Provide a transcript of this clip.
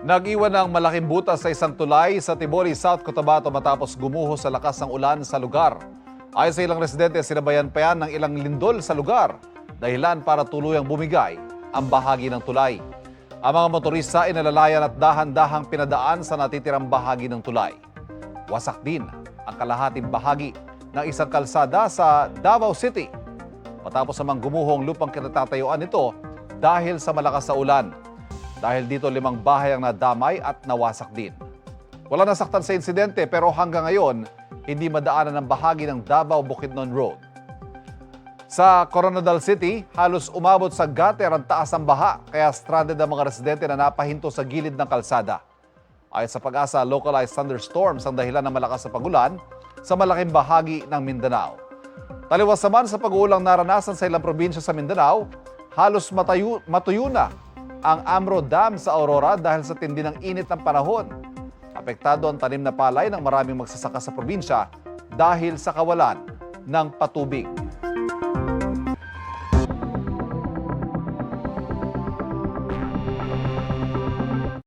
Nag-iwan ng malaking butas sa isang tulay sa Tiboli, South Cotabato matapos gumuho sa lakas ng ulan sa lugar. Ayon sa ilang residente, sinabayan pa yan ng ilang lindol sa lugar, dahilan para tuluyang bumigay ang bahagi ng tulay. Ang mga motorista ay nalalayan at dahan-dahang pinadaan sa natitirang bahagi ng tulay. Wasak din ang kalahating bahagi ng isang kalsada sa Davao City matapos namang gumuho ang lupang kinatatayuan nito dahil sa malakas na ulan. Dahil dito 5 bahay ang nadamay at nawasak din. Wala nasaktan sa insidente pero hanggang ngayon, hindi madaanan ang bahagi ng Davao-Bukidnon Road. Sa Coronadal City, halos umabot sa gutter ang taas ng baha kaya stranded ang mga residente na napahinto sa gilid ng kalsada. Ayon sa Pag-asa, localized thunderstorms ang dahilan ng malakas na pagulan sa malaking bahagi ng Mindanao. Taliwas naman sa pag-uulang naranasan sa ilang probinsya sa Mindanao, halos matuyo na ang Amro Dam sa Aurora dahil sa tindi ng init ng panahon. Apektado ang tanim na palay ng maraming magsasaka sa probinsya dahil sa kawalan ng patubig.